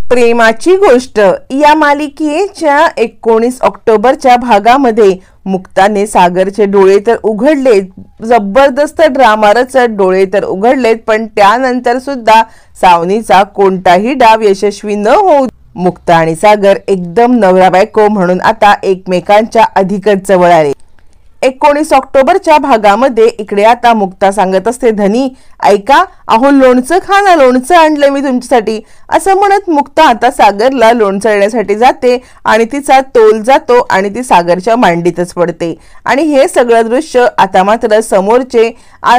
प्रेमाची गोष्ट या मालिकेच्या 19 ऑक्टोबरच्या भागामध्ये मुक्ताने सागरचे डोळे तर उघडले, जबरदस्त ड्रामा रचत डोळे तर उघडलेत, पण त्यानंतर सुद्धा सावनीचा कोणताही डाव यशस्वी न होऊ मुक्ता आणि सागर एकदम नवरा बायको म्हणून आता एकमेकांच्या अधिकच जवळ आले। 19 ऑक्टोबरच्या भागामध्ये इकडे आता मुक्ता सांगत असते, धनी ऐका, अहो लोणचं खा ना, लोणचं आणलं मी तुमच्यासाठी, असं म्हणत मुक्ता आता सागरला लोणचं आणण्यासाठी जाते आणि तिचा तोल जातो आणि ती सागरच्या मांडीतच पडते। आणि हे सगळं दृश्य आता मात्र समोरचे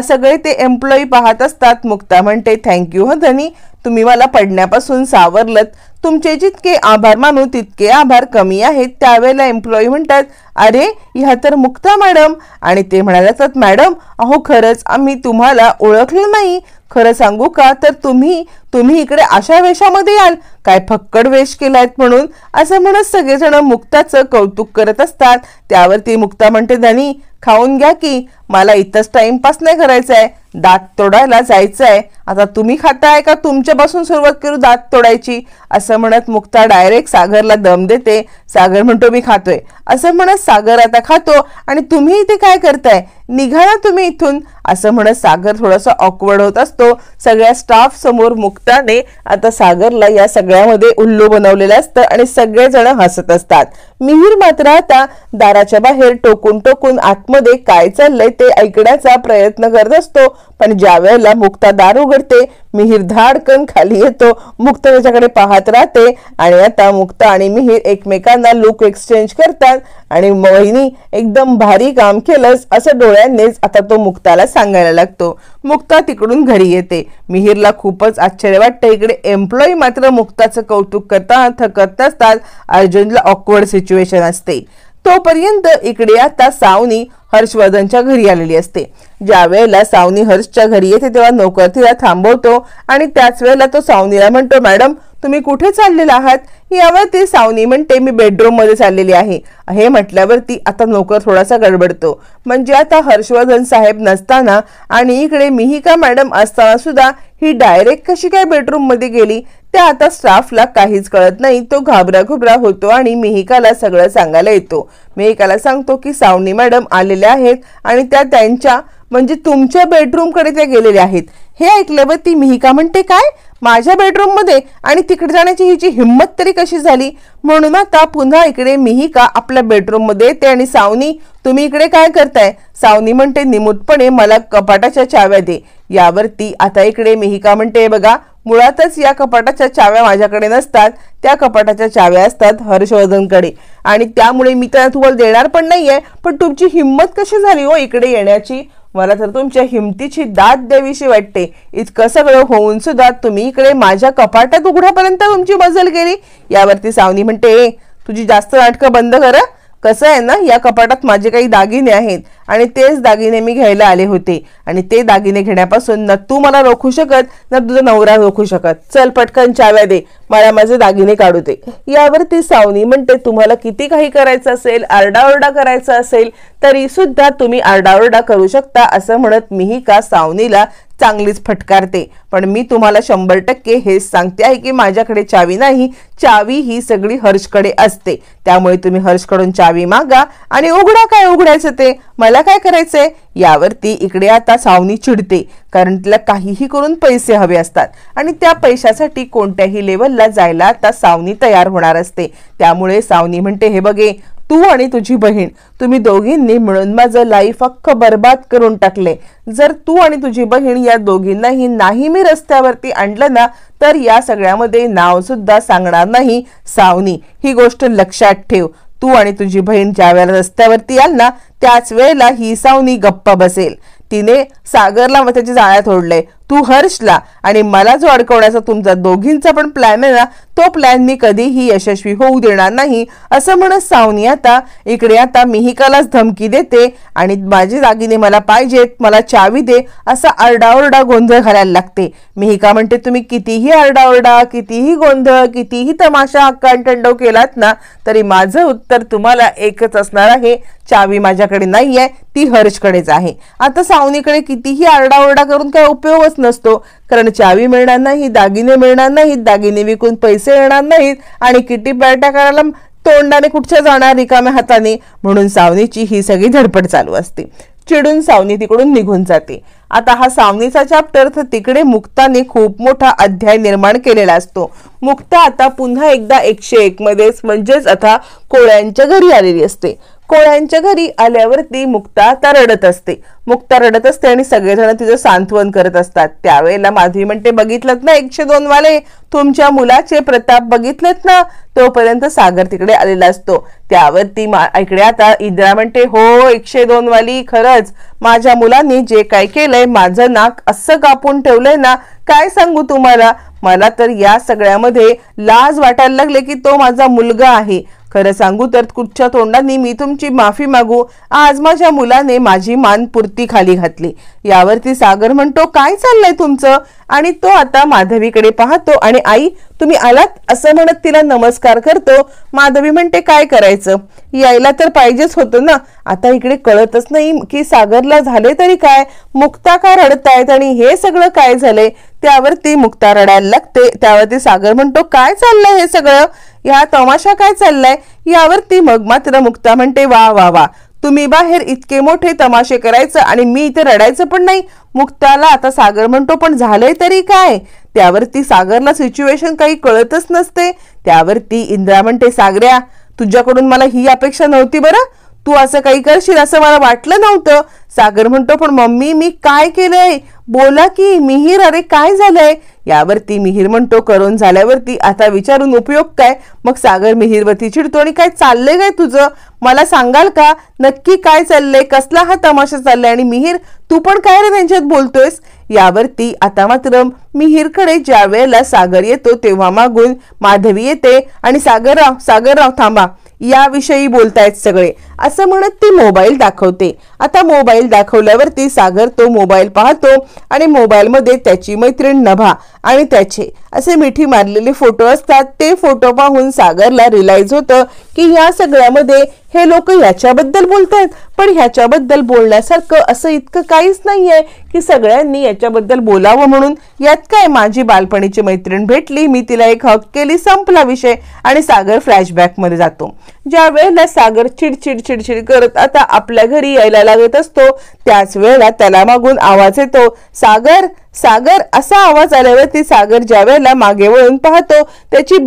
सगळे ते एम्प्लॉई पाहत असतात। मुक्ता म्हणते, थँक्यू हो धनी, तुम्ही मला पडण्यापासून सावरलत, तुमचे जितके आभार मानू तितके आभार कमी आहेत। त्यावेळेला एम्प्लॉई म्हणतात, अरे ह्या तर मुक्ता मॅडम, आणि ते म्हणाले, मॅडम अहो खरंच आम्ही तुम्हाला ओळखलं नाही, खरं सांगू का तर तुम्ही इकडे अशा वेशामध्ये याल, काय फक्कड वेश केलायत म्हणून, असं म्हणत सगळेजण मुक्ताचं कौतुक करत असतात। त्यावरती मुक्ता म्हणते, धनी खाऊन घ्या की, मला इथंच टाइमपास नाही करायचंय, दात तोडायला जायचंय, आता तुम्ही खाताय का तुमच्यापासून सुरुवात करू दात तोडायची, असं म्हणत मुक्ता डायरेक्ट सागरला दम देते। सागर म्हणतो, मी खातोय, असं म्हणत सागर आता खातो आणि तुम्ही इथे काय करताय, निघा ना तुम्ही इथून, असं म्हणत सागर थोडासा ऑकवर्ड होत असतो। सगळ्या स्टाफ समोर मुक्ताने आता सागरला या सगळ्यामध्ये उल्लू बनवलेलं असतं आणि सगळेजण हसत असतात। मिहीर मात्र आता दाराच्या बाहेर टोकून टोकून आतमध्ये काय चाललंय ते ऐकण्याचा प्रयत्न करत असतो, पण ज्या वेळेला मुक्ता दार उघडते मिहीर धाडकन खाली येतो, मुक्ता त्याच्याकडे पाहत राहते आणि आता मुक्ता आणि मिहीर एकमेकांना लुक एक्सचेंज करतात आणि वहिनी एकदम भारी काम केलंस असं डोळ्यांनीच आता तो मुक्ताला सांगायला लागतो। मुक्ता तिकडून घरी येते, मिहीरला खूपच आश्चर्य वाटतं, इकडे एम्प्लॉई मात्र मुक्ताचं कौतुक करतात थकत नसतात। अर्जुनला ऑकवर्ड सिच्युएशन असते। तोपर्यंत इकडे आता सावनी हर्षवर्धनच्या घरी आलेली असते। ज्या वेळेला सावनी हर्षच्या घरी येते तेव्हा नोकर तिला थांबवतो आणि त्याच वेळेला तो सावनीला म्हणतो, मॅडम तुम्ही कुठे चाललेला आहात, यावरती सावनी म्हणते, मी बेडरूम मध्ये चाललेली आहे। हे म्हटल्यावरती आता नोकर थोडासा गडबडतो, म्हणजे आता हर्षवर्धन साहेब नसताना आणि इकडे मिहिका मॅडम असताना सुद्धा ही डायरेक्ट कशी काय बेडरूम मध्ये गेली, त्या आता स्टाफला काहीच कळत नाही। तो घाबरा होतो आणि मिहिकाला सगळं सांगायला येतो। मिहिकाला सांगतो की सावनी मॅडम आलेल्या आहेत आणि त्या त्यांच्या म्हणजे तुमच्या बेडरूम कडे त्या गेलेल्या आहेत। हे ऐकल्यावरती मिहिका म्हणते, काय माझ्या बेडरूम मध्ये, आणि तिकडे जाण्याची हिची हिम्मत तरी कशी झाली, म्हणून आता पुन्हा इकडे मिहिका आपल्या बेडरूम मध्ये येते आणि सावनी तुम्ही इकडे काय करताय, सावनी म्हणते निमूटपणे मला कपाटाच्या चाव्या दे। यावरती आता इकडे मिहिका म्हणते, बघा मुळातच या कपाटाच्या चाव्या माझ्याकडे नसतात, त्या कपाटाच्या चाव्या असतात हर्षवर्धनकडे आणि त्यामुळे मी तर तुम्हाला देणार पण नाहीये, पण तुमची हिम्मत कशी झाली हो इकडे येण्याची, मला तर तुमच्या हिमतीची दाद द्यावीशी वाटते। इतकं सगळं होऊन सुद्धा तुम्ही इकडे माझ्या कपाटात उघड्यापर्यंत तुमची मजल गेली। यावरती सावनी म्हणते, तुझी जास्त नाटकं बंद कर, कसं आहे ना, या कपाटात माझे काही दागिने आहेत आणि तेच दागिने मी घ्यायला आले होते आणि ते दागिने घेण्यापासून ना तू मला रोखू शकत ना तुझा नवरा रोखू शकत, चल पटकन चाव्या दे, मला माझे दागिने काढू दे। यावरती सावनी म्हणते, तुम्हाला किती काही करायचं असेल, आरडाओरडा करायचा असेल तरी सुद्धा तुम्ही आरडाओरडा करू शकता, असं म्हणत मिहिका सावनीला चांगलीच फटकारते। पण मी तुम्हाला 100% हेच सांगते आहे की माझ्याकडे चावी नाही, चावी ही सगळी हर्षकडे असते, त्यामुळे तुम्ही हर्षकडून चावी मागा आणि उघडा, काय उघडायचं ते, मला काय करायचंय। यावरती इकडे आता सावनी चिडते, कारण तिला काहीही करून पैसे हवे असतात आणि त्या पैशासाठी कोणत्याही लेवलला जायला आता सावनी तयार होणार असते। त्यामुळे सावनी म्हणते, हे बघे तू आणि तुझी बहीण तुम्ही दोघींनी मिळून माझं लाईफ अख्खं बर्बाद करून टाकले, जर तू आणि तुझी बहीण या दोघींनाही नाही मी रस्त्यावरती आणलं ना तर या सगळ्यामध्ये नाव सुद्धा सांगणार नाही सावनी, ही गोष्ट लक्षात ठेव। तू आणि तुझी बहीण ज्या वेळेला रस्त्यावरती याल ना त्याच वेळेला ही सावनी गप्पा बसेल। तिने सागरला व त्याची जाळ्यात ओढले, तू हर्षला आणि मला जो अडकवण्याचा तुमचा दोघींचा पण प्लॅन आहे ना तो प्लॅन मी कधीही यशस्वी होऊ देणार नाही, असं म्हणत सावनी आता इकडे आता मिहिकालाच धमकी देते आणि माझे दागिने मला पाहिजेत, मला चावी दे, असा आरडाओरडा गोंधळ घालायला लागते। मिहिका म्हणते, तुम्ही कितीही आरडाओरडा, कितीही गोंधळ, कितीही तमाशा अक्कांटंडव केलात ना तरी माझं उत्तर तुम्हाला एकच असणार आहे, चावी माझ्याकडे नाहीये, ती हर्षकडेच आहे। आता सावनीकडे कितीही आरडाओरडा करून काय उपयोगच नसतो, कारण चावी मिळणार नाही, दागिने मिळणार नाहीत, दागिने विकून पैसे येणार नाहीत आणि किटी पार्ट्या करायला तोंडाने कुठच्या जाणार रिकाम्या हाताने. म्हणून सावनीची ही सगळी धडपड चालू असते. चिडून सावनी तिकडून निघून जाते. आता हा सावनीचा चॅप्टर, तर तिकडे मुक्ताने खूप मोठा अध्याय निर्माण केलेला असतो. मुक्ता आता पुन्हा एकदा 101 मध्येच, म्हणजेच आता कोळ्यांच्या घरी आलेली असते. कोळ्यांच्या घरी आल्यावरती मुक्ता आता रडत असते. मुक्ता रडत असते आणि सगळेजण तिचं सांत्वन करत असतात. त्यावेळेला माधवी म्हणते, बघितलं ना 102 वाले, तुमच्या मुलाचे प्रताप बघितलेत ना. तोपर्यंत सागर तिकडे आलेला असतो. त्यावरती इकडे आता इंदिरा म्हणते, हो 102 वाली, खरंच माझ्या मुलांनी जे काय केलंय, माझं नाक असं कापून ठेवलंय ना, काय सांगू तुम्हाला. मला तर या सगळ्यामध्ये लाज वाटायला लागले की तो माझा मुलगा आहे. खरं सांगू तर कुठच्या तोंडाने मी तुमची माफी मागू. आज माझ्या मुलाने माझी मान पुरती खाली घातली. यावरती सागर म्हणतो, काय चाललंय तुमचं. आणि तो आता माधवीकडे पाहतो आणि आई तुम्ही आलात असं म्हणत तिला नमस्कार करतो. माधवी म्हणते, काय करायचं, यायला तर पाहिजेच होतं ना. आता इकडे कळतच नाही की सागरला झाले तरी काय, मुक्ता का रडतायत आणि हे सगळं काय झालंय. त्यावरती मुक्ता रडायला लागते. त्यावरती सागर म्हणतो, काय चाललंय हे सगळं, या तमाशा काय चाललाय. यावरती मग मात्र मुक्ता म्हणते, वा वा वा, तुम्ही बाहेर इतके मोठे तमाशे करायचं आणि मी इथे रडायचं पण नाही. मुक्ताला आता सागर म्हणतो, पण झालंय तरी काय. त्यावरती सागरला सिच्युएशन काही कळतच नसते. त्यावरती इंदिरा म्हणते, सागऱ्या तुझ्याकडून मला ही अपेक्षा नव्हती बरं, तू असं काही करशील असं मला वाटलं नव्हतं. सागर म्हणतो, पण मम्मी मी काय केलंय, बोला की. मिहीर, अरे काय झालंय. यावरती मिहीर म्हणतो, करून झाल्यावरती आता विचारून उपयोग काय. मग सागर मिहीरवरती चिडतो आणि काय चाललंय काय तुझं, मला सांगाल का नक्की काय चाललंय, कसला हा तमाशा चाललाय. आणि मिहीर तू पण काय रे त्यांच्यात बोलतोयस. यावरती आता मात्र मिहीरकडे ज्या वेळेला सागर येतो तेव्हा मागून माधवी येते आणि सागरराव थांबा, याविषयी बोलतायत सगळे असं म्हणत ती मोबाईल दाखवते. आता मोबाईल दाखवल्यावरती सागर तो मोबाईल पाहतो आणि मोबाईलमध्ये त्याची मैत्रीण नभा आणि त्याचे असे मिठी मारलेले फोटो असतात. ते फोटो पाहून सागरला रिअलाइज होतं की या सगळ्यामध्ये हे लोक याच्याबद्दल बोलतायत, पण ह्याच्याबद्दल बोलण्यासारखं असं इतकं काहीच नाहीये की सगळ्यांनी याच्याबद्दल बोलावं म्हणून. यात काय, माझी बालपणीची मैत्रीण भेटली, मी तिला एक हक केली, संपला विषय. आणि सागर फ्लॅशबॅक मध्ये जातो. ज्या वेळेला सागर चिडचिड चिडचिड करत आता आपल्या घरी यायला लागत असतो, त्याच वेळेला त्याला मागून आवाज येतो, सागर सागर असा आवाज आल्यावरती सागर ज्या वेळेला मागे वळून पाहतो, त्याची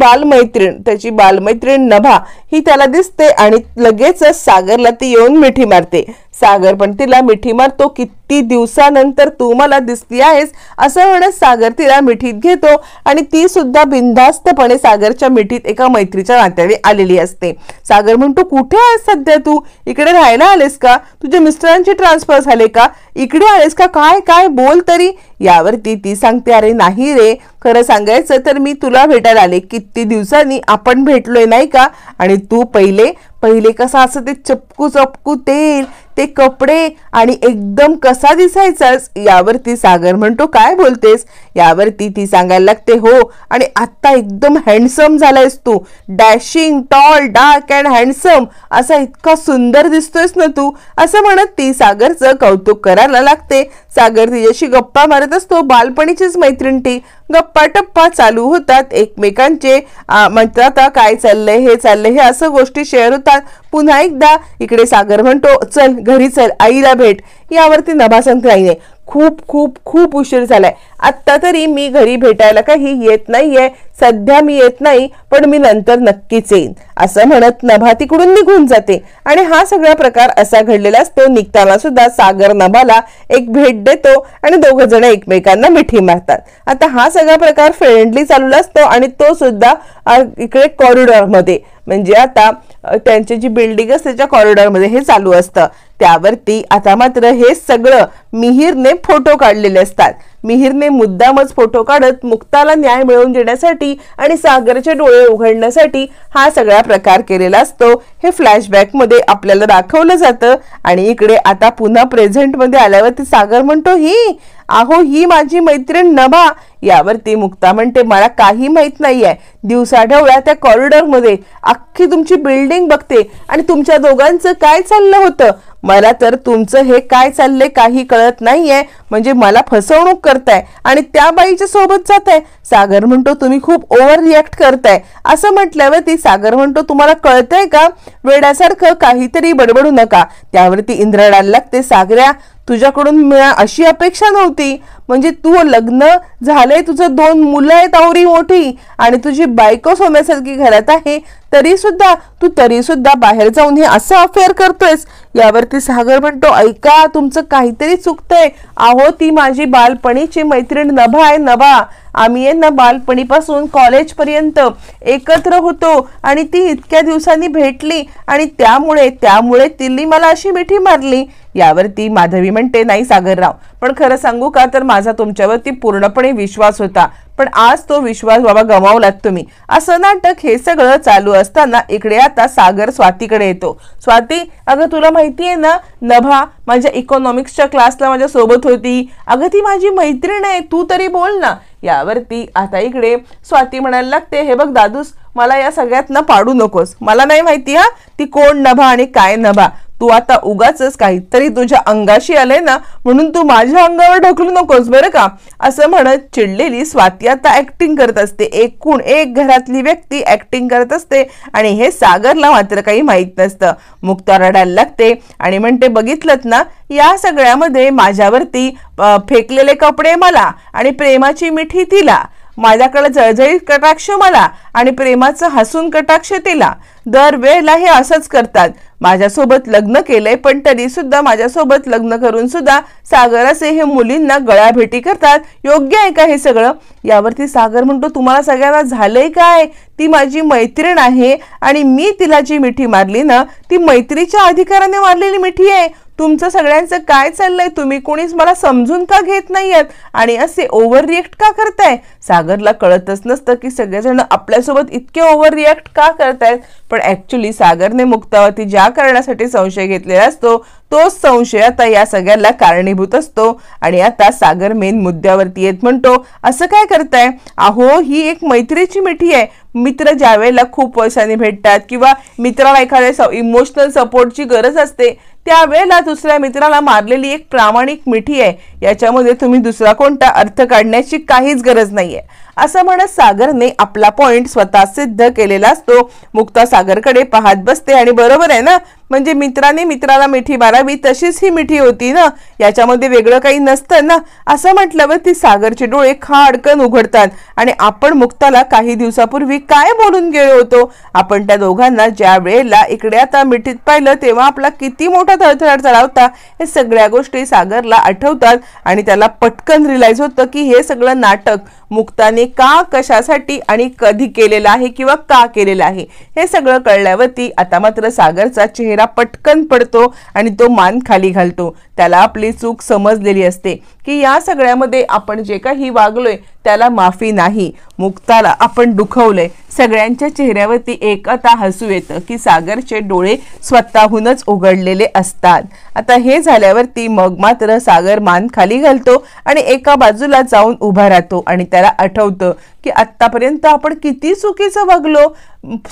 बालमैत्रीण नभा ही त्याला दिसते आणि लगेचच सागरला ती येऊन मिठी मारते. सागर पण तिला मिठी मारतो. किती दिवसानंतर तू मला दिसली आहेस असं म्हणत सागर तिला मिठीत घेतो आणि ती सुद्धा बिनधास्तपणे सागरच्या मिठीत एका मैत्रीच्या नात्याने आलेली असते. सागर म्हणतो, कुठे आहेस सध्या तू, इकडे राहायला आलेस का, तुझ्या मिस्टरांचे ट्रान्सफर झाले का, इकडे आलेस का, काय काय बोल तरी. यावरती ती सांगते, अरे नाही रे, खरं सांगायचं तर मी तुला भेटायला आले, किती दिवसांनी आपण भेटलोय नाही का. आणि तू पहिले कसं असं ते चपकू तेल, ते कपडे आणि एकदम कसा दिसायचास. यावरती सागर म्हणतो, काय बोलतेस. यावरती ती सांगायला लागते, हो आणि आता एकदम हँडसम झालायस तू, dashing tall dark and handsome, असा इतका सुंदर दिसतोयस ना तू, असं म्हणत ती सागरचं कौतुक करायला लागते. सागर तिच्याशी गप्पा मारत असतो. बालपणीचीच मैत्रीण ती. गप्पा टप्पा चालू होतात एकमेकांचे. म्हणतात काय चाललंय हे चाललंय हे असं गोष्टी शेअर होतात. पुन्हा एकदा इकडे सागर म्हणतो, चल घरी चल, आईला भेट. यावरती नभा सांगते, आईने खूप खूप खूप उशीर झालाय, आत्ता तरी मी घरी भेटायला काही येत नाहीये, सध्या मी येत नाही, पण मी नंतर नक्कीच येईन असं म्हणत नभा तिकडून निघून जाते. आणि हा सगळा प्रकार असा घडलेला असतो. निघताना सुद्धा सागर नभाला एक भेट देतो आणि दोघं जण एकमेकांना मिठी मारतात. आता हा सगळा प्रकार फ्रेंडली चालू असतो आणि तो सुद्धा इकडे कॉरिडॉर मध्ये, म्हणजे आता त्यांची जी बिल्डिंग असते त्याच्या कॉरिडॉर मध्ये हे चालू असतं. त्यावरती आता मात्र हे सगळं मिहीरने फोटो काढलेले असतात. मिहीरने मुद्दामच फोटो काढत मुक्ताला न्याय मिळवून देण्यासाठी आणि सागरचे डोळे उघडण्यासाठी हा सगळा प्रकार केलेला असतो. हे फ्लॅशबॅक मध्ये आपल्याला दाखवलं जातं. आणि इकडे आता पुन्हा प्रेझेंट मध्ये आल्यावरती सागर म्हणतो, ही माझी मैत्रीण नभा. यावरती मुक्ता म्हणते, मला काही माहित नाहीये, दिवसाढवळ्या त्या कॉरिडॉर मध्ये अख्खी तुमची बिल्डिंग बघते आणि तुमच्या दोघांचं काय चाललं होतं मला तर तुमचं हे काय चाललंय काही कळत नाहीये, म्हणजे मला फसवणूक करताय आणि त्या बाईच्या सोबत जाताय. सागर म्हणतो तुम्ही खूप ओव्हर रिॲक्ट करताय. असं म्हटल्यावरती सागर म्हणतो तुम्हाला कळतंय का, वेड्यासारखं काहीतरी बडबडू नका. त्यावरती इंद्रायणाला लागते, सागऱ्या तुझ्याकडून अशी अपेक्षा नव्हती. म्हणजे तू लग्न झालंय, तुझं 2 मुलं आहेत आवरी मोठी आणि तुझी बायको सोन्यासारखी घरात आहे, तरी सुद्धा बाहेर जाऊन हे असं अफेअर करतोयस. यावरती सागर म्हणतो ऐका तुमचं काहीतरी चुकतंय. अहो ती माझी बालपणीची मैत्रीण नभा आहे, नभा. आम्ही ना बालपणीपासून कॉलेजपर्यंत एकत्र होतो आणि ती इतक्या दिवसांनी भेटली आणि त्यामुळे तिने मला अशी मिठी मारली. यावरती माधवी म्हणते नाही सागरराव, पण खरं सांगू का तर माझा तुमच्यावरती पूर्णपणे विश्वास होता, पण आज तो विश्वास बाबा गमावलात तुम्ही. असं नाटक हे सगळं चालू असताना इकडे आता सागर स्वातीकडे येतो. स्वाती अगं तुला माहितीये ना, नभा माझ्या इकॉनॉमिक्सच्या क्लासला माझ्या सोबत होती. अगं ती माझी मैत्रीण आहे, तू तरी बोल ना. यावरती आता इकडे स्वाती म्हणायला लागते हे बघ दादूस, मला या सगळ्यात पाडू नकोस. मला नाही माहिती हा ती कोण नभा आणि काय नभा. तू आता उगाच काहीतरी तुझ्या अंगाशी आले ना म्हणून तू माझ्या अंगावर ढकलू नकोस बरं का. असं म्हणत चिडलेली स्वाती आता ऍक्टिंग करत असते. एकूण एक घरातली व्यक्ती ऍक्टिंग करत असते आणि हे सागरला मात्र काही माहित नसतं. मुक्ता रडायला लागते आणि म्हणते बघितलंत ना, या सगळ्यामध्ये माझ्यावरती फेकलेले कपडे मला आणि प्रेमाची मिठी तिला, माझ्याकडे जळजळीत कटाक्ष मला आणि प्रेमाचं हसून कटाक्ष तिला. दरवेळेला हे असंच करतात. माझ्यासोबत लग्न केलंय पण तरी सुद्धा माझ्यासोबत लग्न करून सुद्धा सागर असे हे मुलींना गळ्याभेटी करतात. योग्य आहे का हे सगळं. यावरती सागर म्हणतो तुम्हाला सगळ्यांना झालंय काय, ती माझी मैत्रीण आहे आणि मी तिला जी मिठी मारली ना ती मैत्रीच्या अधिकाराने मारलेली मिठी आहे. तुमचं सगळ्यांचं काय चाललंय, तुम्ही कोणीच मला समजून का घेत नाहीयेत आणि असे ओव्हर रिएक्ट का करताय. सागरला कळतच नसतं की सगळेजण आपल्यासोबत इतके ओव्हर रिएक्ट का करतायत, पण ऍक्च्युली सागरने मुक्तावरती ज्या कारणासाठी संशय घेतलेला असतो तोच संशय आता या सगळ्याला कारणीभूत असतो. आणि आता सागर मेन मुद्द्यावरती येत म्हणतो असं काय करताय. अहो ही एक मैत्रीची मिठी आहे. मित्र ज्या वेळेला खूप वर्षांनी भेटतात किंवा मित्राला एखाद्या इमोशनल सपोर्टची गरज असते त्यावेळेला दुसऱ्या मित्राला मारलेली एक प्रामाणिक मिठी आहे. याच्यामध्ये तुम्ही दुसरा कोणता अर्थ काढण्याची काहीच गरज नाहीये. असं म्हणत सागरने आपला पॉइंट स्वतः सिद्ध केलेला असतो. मुक्ता सागरकडे पाहत बसते आणि बरोबर आहे ना, म्हणजे मित्राने मित्राला मिठी मारावी तशीच ही मिठी होती ना, याच्यामध्ये वेगळं काही नसतं ना. असं म्हटल्यावर ती सागरचे डोळे खाडकन उघडतात आणि आपण मुक्ताला काही दिवसापूर्वी काय बोलून गेलो होतो. आपण त्या दोघांना ज्या वेळेला इकडे आता मिठीत पाहिलं तेव्हा आपला किती मोठा थरथराट झाला होता हे सगळ्या गोष्टी सागरला आठवतात आणि त्याला पटकन रिअलाइज होतं की हे सगळं नाटक मुक्ताने का, कशासाठी आणि कधी केलेलं आहे किंवा का केलेलं आहे. हे सगळं कळल्यावरती आता मात्र सागरचा चेहरा पटकन पडतो आणि तो मान खाली घालतो. त्याला आपली चूक समजलेली असते की या सगळ्यामध्ये आपण जे काही वागलोय त्याला माफी नाही, मुक्ताला आपण दुखवलंय. सगळ्यांच्या चेहऱ्यावरती एक आता हसू येतं की सागरचे डोळे स्वतःहूनच उघडलेले असतात. आता हे झाल्यावरती मग मात्र सागर मान खाली घालतो आणि एका बाजूला जाऊन उभा राहतो आणि त्याला आठवतं की आत्तापर्यंत आपण किती चुकीचं वागलो.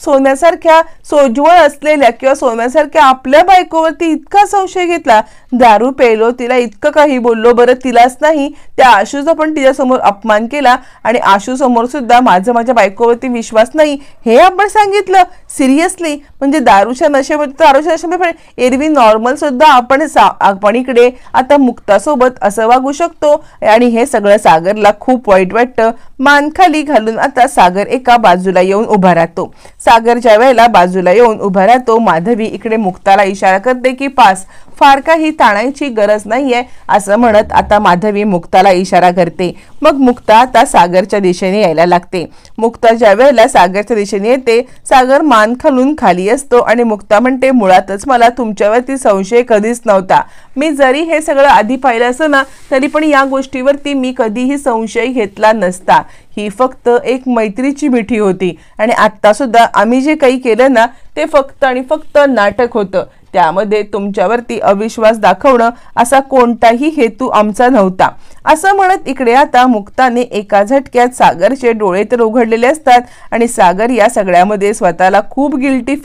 सोन्यासारख्या सोज्वळ असलेल्या किंवा सोन्यासारख्या आपल्या बायकोवरती इतका संशय घेतला, दारू पेलो, तिला इतकं काही बोललो, बरं तिलाच नाही त्या आशूचा पण तिच्यासमोर अपमान केला आणि आशू समोर सुद्धा माझ्या बायकोवरती विश्वास नाही हे आपण सांगितलं. सिरियसली म्हणजे दारूच्या नशेमध्ये एरवी नॉर्मल सुद्धा आपण इकडे आता मुक्तासोबत असं वागू शकतो. आणि हे सगळं सागरला खूप वाईट वाटतं. मान खाली घालून आता सागर एका बाजूला येऊन उभा राहतो. सागर ज्या वेळेला बाजूला येऊन उभा राहतो माधवी इकडे मुक्ताला इशारा करते की पास, फार काही ताणायची गरज नाहीये. असं म्हणत आता माधवी मुक्ताला इशारा करते. मग मुक्ता आता सागरच्या दिशेने यायला लागते. मुक्ता ज्या वेळेला सागरच्या दिशेने येते सागर मान खालून खाली असतो आणि मुक्ता म्हणते मुळातच मला तुमच्यावरती संशय कधीच नव्हता. मी जरी हे सगळं आधी पाहिलं असं ना तरी पण या गोष्टीवरती मी कधीही संशय घेतला नसता. ही फक्त एक मैत्रीची मिठी होती आणि आत्ता सुद्धा आम्ही जे काही केलं ना ते फक्त आणि फक्त नाटक होतं. त्यामध्ये तुमच्यावरती अविश्वास दाखवणं असा कोणताही हेतू आमचा नव्हता. असं म्हणत इकडे आता मुक्ताने एका झटक्यात सागरचे डोळे तर उघडलेले असतात आणि सागर या सगळ्यामध्ये स्वतःला खूप गिल्टी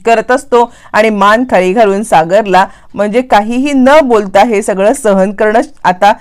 करत असतो आणि मान खाली घालून सागरला म्हणजे काहीही न बोलता हे सगळं सहन करणं आता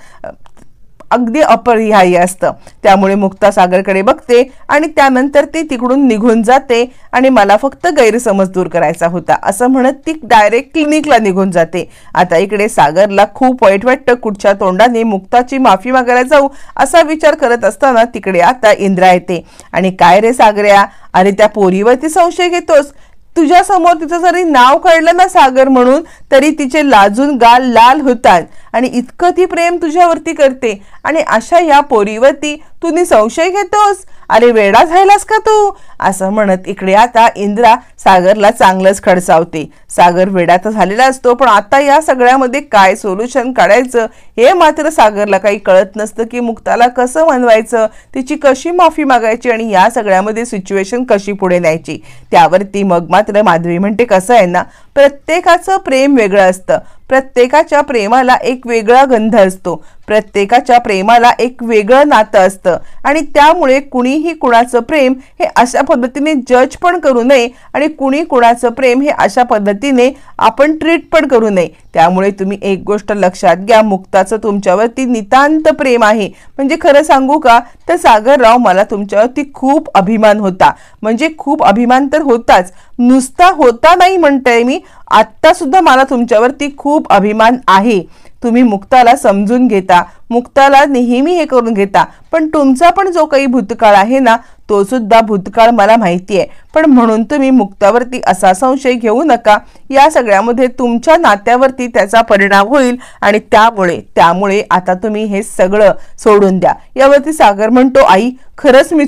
अगदी अपरिहार्य असतं। त्यामुळे मुक्ता सागरकडे बघते आणि त्यानंतर ती तिकडून निघून जाते आणि मला फक्त गैरसमज दूर करायचा होता असं म्हणत ती डायरेक्ट क्लिनिकला निघून जाते। आता इकडे सागरला खूप वाईट वाटतं, कुठच्या तोंडाने मुक्ताची माफी मागायला जाऊ असा विचार करत असताना तिकडे आता इंद्रा येते आणि काय रे सागऱ्या, अरे त्या पोरीवरती संशय घेतोस? तुझ्या समोर तिचं जरी नाव कळलं ना सागर म्हणून तरी तिचे लाजून गाल लाल होतात आणि इतकं ती प्रेम तुझ्यावरती करते आणि अशा या पोरीवरती तू संशय घेतोस? अरे वेडा झालास का तू? असं म्हणत इकडे आता इंद्रा सागरला चांगलंच खडसावते। सागर वेडा तर झालेला असतो, पण आता या सगळ्यामध्ये काय सोल्युशन काढायचं हे मात्र सागरला काही कळत नसतं की मुक्ताला कसं मनवायचं, तिची कशी माफी मागायची आणि या सगळ्यामध्ये सिच्युएशन कशी पुढे न्यायची। त्यावरती मग मात्र माधवी म्हणते कसं आहे ना, प्रत्येकाचं प्रेम वेगळं असतं, प्रत्येकाच्या प्रेमाला एक वेगळा गंध असतो, प्रत्येकाच्या प्रेमाला एक वेगळं नातं असतं आणि त्यामुळे कुणीही कुणाचं प्रेम हे अशा पद्धतीने जज पण करू नये आणि कुणी कुणाचं प्रेम हे अशा पद्धतीने आपण ट्रीट पण करू नये। त्यामुळे तुम्ही एक गोष्ट लक्षात घ्या, मुक्ताचं तुमच्यावरती नितांत प्रेम आहे। म्हणजे खरं सांगू का तर सागरराव, मला तुमच्यावरती खूप अभिमान होता, म्हणजे खूप अभिमान तर होताच, नुसता होता नाही म्हणते मी, आत्ता सुद्धा मला तुमच्यावरती खूप अभिमान आहे। तुम्ही मुक्ताला समजून घेता, मुक्ताला नेहमी हे करून घेता, पण तुमचा पण जो काही भूतकाळ आहे ना तो सुद्धा भूतकाळ मला माहिती आहे, पण म्हणून तुम्ही मुक्तावरती असा संशय घेऊ नका। या सगळ्यामध्ये तुमच्या नात्यावरती त्याचा परिणाम होईल आणि त्यामुळे आता तुम्ही हे सगळं सोडून द्या। यावरती सागर म्हणतो आई खरंच मी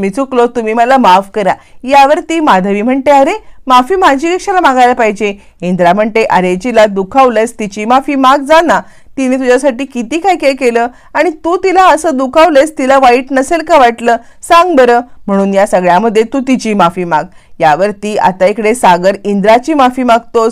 चुकलो, तुम्ही मला माफ करा। यावरती माधवी म्हणते अरे माफी माझी कशाला मागायला पाहिजे? इंद्रा म्हणते अरे जिला दुखावलंस तिची माफी माग जा ना, तिने तुझ्यासाठी किती काय काय केलं आणि तू तिला असं दुखावलेस, तिला वाईट नसेल का वाटलं सांग बरं, म्हणून या सगळ्यामध्ये तू तिची माफी माग। यावरती आता इकडे सागर इंद्राची माफी मागतो,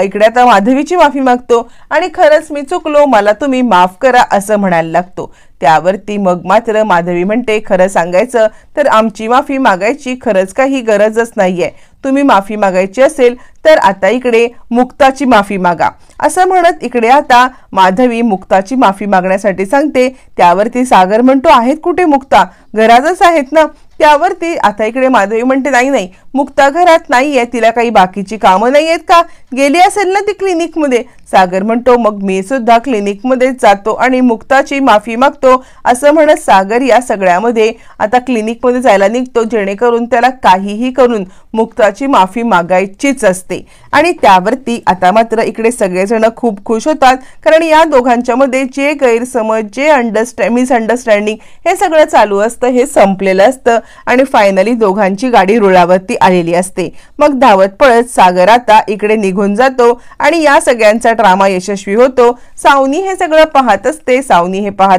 इकडे आता माधवीची माफी मागतो आणि खरंच मी चुकलो, मला तुम्ही माफ करा असं म्हणायला लागतो। त्यावरती मग मात्र माधवी म्हणते खरं सांगायचं तर आमची माफी मागायची खरंच काही गरजच नाहीये, तुम्ही माफी मागायची असेल तर आता इकडे मुक्ताची माफी मागा असं म्हणत इकडे आता माधवी मुक्ताची माफी मागण्यासाठी सांगते। त्यावरती सागर म्हणतो आहेत कुठे मुक्ता? घरातच आहेत ना। त्यावरती आता इकडे माधवी म्हणते नाही मुक्ता घरात नाहीये, तिला काही बाकीची कामं नाही आहेत का? गेली असेल ना ती क्लिनिकमध्ये। सागर म्हणतो मग मी सुद्धा क्लिनिकमध्ये जातो आणि मुक्ताची माफी मागतो असं म्हणत सागर या सगळ्यामध्ये आता क्लिनिकमध्ये जायला निघतो, जेणेकरून त्याला काहीही करून मुक्ताची माफी मागायचीच असते। आणि त्यावरती आता मात्र इकडे सगळेजण खूप खुश होतात, कारण या दोघांच्या मध्ये जे गैरसमज, जे मिसअंडरस्टँडिंग हे सगळं चालू असतं हे संपलेलं असतं आणि फायनली दोघांची गाडी रुळावरती आलेली असते। मग धावत पळत सागर आता इकडे निघून जातो आणि या सगळ्यांचा ड्रामा यशस्वी होतो। सावनी हे सगळं पाहत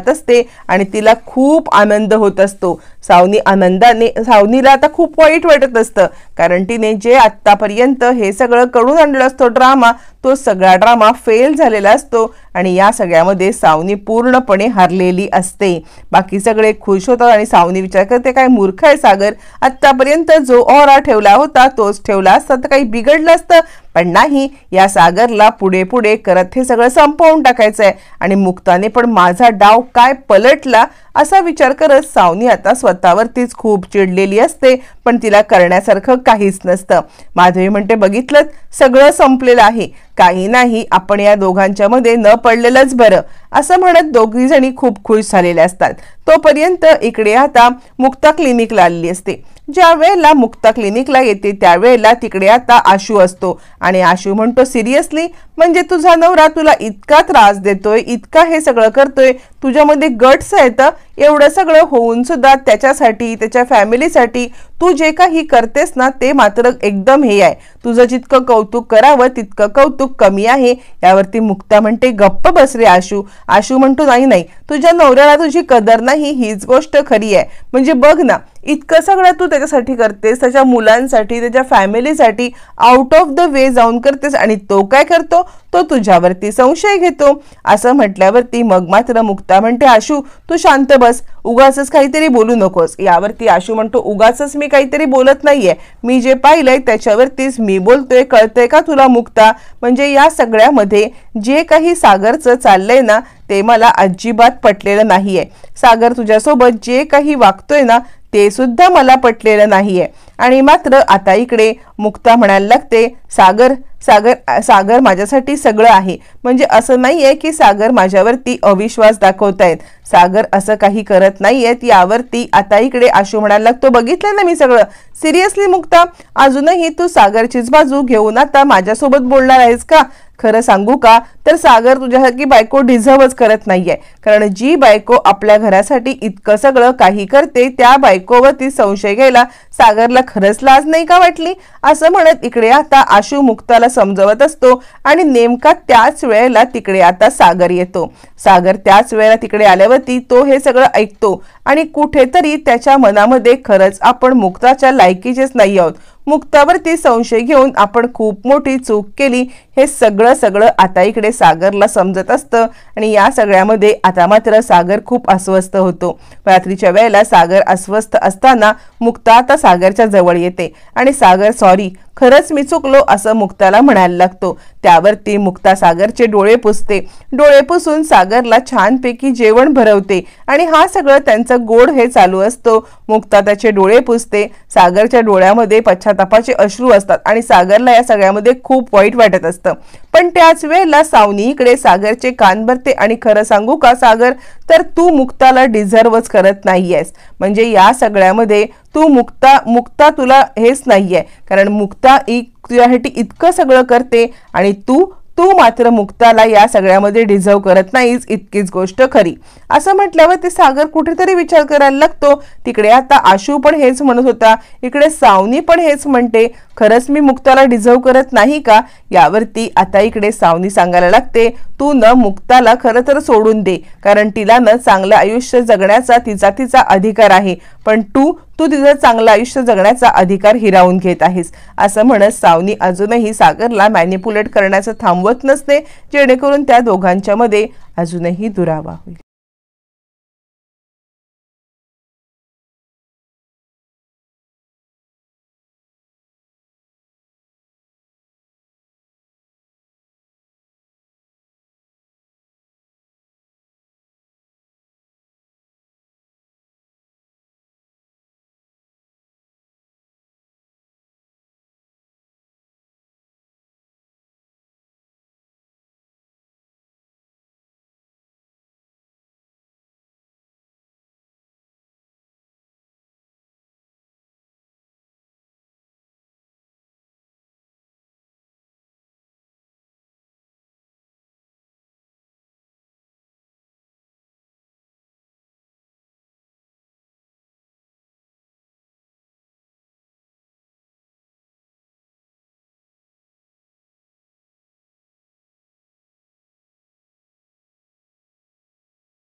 असते आणि तिला खूप आनंद होत असतो। सावनीला आता खूप वाईट वाटत असतं, कारण तिने जे आतापर्यंत हे सगळं करून आणलं असतो ड्रामा, तो सगळा ड्रामा फेल झालेला असतो आणि या सगळ्यामध्ये सावनी पूर्णपणे हरलेली असते। बाकी सगळे खुश होतात आणि सावनी विचार करते काय मूर्ख आहे सागर, आतापर्यंत जो ऑरा ठेवला होता तोच ठेवला असता तर काही बिघडलं असतं, पण नाही, या सागरला पुढे करत हे सगळं संपवून टाकायचं आहे आणि मुक्ताने पण माझा डाव काय पलटला असा विचार करत सावनी आता स्वतःवरतीच खूप चिडलेली असते, पण तिला करण्यासारखं काहीच नसतं। माधवी म्हणते बघितलं सगळं संपलेलं आहे, काही नाही, आपण या दोघांच्या मध्ये न पडलेलंच बरं असं म्हणत दोघी जणी खूप खुश झालेल्या असतात। तोपर्यंत इकडे आता मुक्ता क्लिनिकला आलेली असते। ज्या वेळेला मुक्ता क्लिनिकला येते त्यावेळेला तिकडे आता आशू असतो आणि आशू म्हणतो सिरियसली, म्हणजे तुझा नवरा तुला इतका त्रास देतोय, इतका हे सगळं करतोय, तुझ्यामध्ये गट्स आहेत, एवढं सगळं होऊन सुद्धा त्याच्यासाठी, त्याच्या फॅमिलीसाठी तू जे काही करतेस ना ते मात्र एकदम हे आहे, तुझं जितकं कौतुक करावं तितकं कौतुक कमी आहे। यावरती मुक्ता म्हणते गप्प बस रे आशू। आशू म्हणतो नाही तुझ्या नवऱ्याला तुझी कदर नाही, हीच गोष्ट खरी आहे, म्हणजे बघ ना इतकं सगळं तू त्याच्यासाठी करतेस, त्याच्या मुलांसाठी, त्याच्या फॅमिलीसाठी आउट ऑफ द वे जाऊन करतेस आणि तो काय करतो, तो तुझ्यावरती संशय घेतो. असं म्हटल्यावरती मग मात्र मुक्ता म्हणते, आशू तू शांत बस, उगाचच काहीतरी बोलू नकोस. यावरती आशू म्हणतो, उगाचच मी काहीतरी बोलत नाहीये, मी जे पाहिलंय त्याच्यावरतीच मी बोलतोय, कळतंय का तुला मुक्ता? म्हणजे या सगळ्यामध्ये जे काही सागरचं चाललंय ना ते मला अजिबात पटलेलं नाहीये. सागर तुझ्यासोबत जे काही वागतोय ना ते सुद्धा मला पटलेलं नाहीये. आणि मात्र आता इकडे मुक्ता म्हणायला लागते, सागर सागर सागर माझ्यासाठी सगळं आहे. म्हणजे असं नाहीये की सागर माझ्यावरती अविश्वास दाखवतायत, सागर असं काही करत नाहीयेत. यावरती आता इकडे आशू म्हणायला लागतो, बघितलं ना मी सगळं. सिरियसली मुक्ता, अजूनही तू सागरचीच बाजू घेऊन आता माझ्यासोबत बोलणार आहेस का? खरं सांगू का तर सागर तुझ्यासारखी बायको डिझर्वच करत नाहीये. कारण जी बायको आपल्या घरासाठी इतकं सगळं काही करते त्या बायकोवरती संशय घ्यायला सागरला खरंच लाज नाही का वाटली? असं म्हणत इकडे आता आशू मुक्ताला समजवत असतो आणि नेमका त्याच वेळेला तिकडे आता सागर येतो. सागर त्याच वेळेला तिकडे आल्यावरती तो हे सगळं ऐकतो आणि कुठेतरी त्याच्या मनामध्ये खरंच आपण मुक्ताच्या लायकीचेच नाही आहोत, मुक्तावरती संशय घेऊन आपण खूप मोठी चूक केली, हे सगळं आता इकडे सागरला समजत असतं. आणि या सगळ्यामध्ये आता मात्र सागर खूप अस्वस्थ होतो. रात्रीच्या वेळेला सागर अस्वस्थ असताना मुक्ता आता सागरच्या जवळ येते आणि सागर सॉरी, खरंच मी चुकलो असं मुक्ताला म्हणायला लागतो. त्यावरती मुक्ता सागरचे डोळे पुसते, डोळे पुसून सागरला छानपैकी जेवण भरवते आणि हा सगळं त्यांचं गोड हे चालू असतो. मुक्ता त्याचे डोळे पुसते, सागरच्या डोळ्यामध्ये पश्चातापाचे अश्रू असतात आणि सागरला या सगळ्यामध्ये खूप वाईट वाटत असतं. पण त्याच वेळेला सावनी इकडे सागरचे कान भरते आणि खरं सांगू का सागर, तर तू मुक्ताला डिझर्वच करत नाहीयेस. म्हणजे या सगळ्यामध्ये तू मुक्ता तुला हेच नाहीये, कारण मुक्ता तुझ्यासाठी इतकं सगळं करते आणि तू मात्र मुक्ताला या सगळ्यामध्ये डिझर्व करत नाहीस, इतकीच गोष्ट खरी. असं म्हटल्यावर ते सागर कुठेतरी विचार करायला लागतो. तिकडे आता आशू पण हेच म्हणत होता, इकडे सावनी पण हेच म्हणते, खरंच मी मुक्ताला डिझर्व करत नाही का? यावरती आता इकडे सावनी सांगायला लागते, तू न मुक्ताला खरं तर सोडून दे, कारण तिला न चांगलं आयुष्य जगण्याचा तिचा अधिकार आहे, पण तू तिचं चांगलं आयुष्य जगण्याचा अधिकार हिरावून घेत आहेस. असं म्हणत सावनी अजूनही सागरला मॅनिपुलेट करण्याचं थांबवत नसते, जेणेकरून त्या दोघांच्या मध्ये अजूनही दुरावा होईल.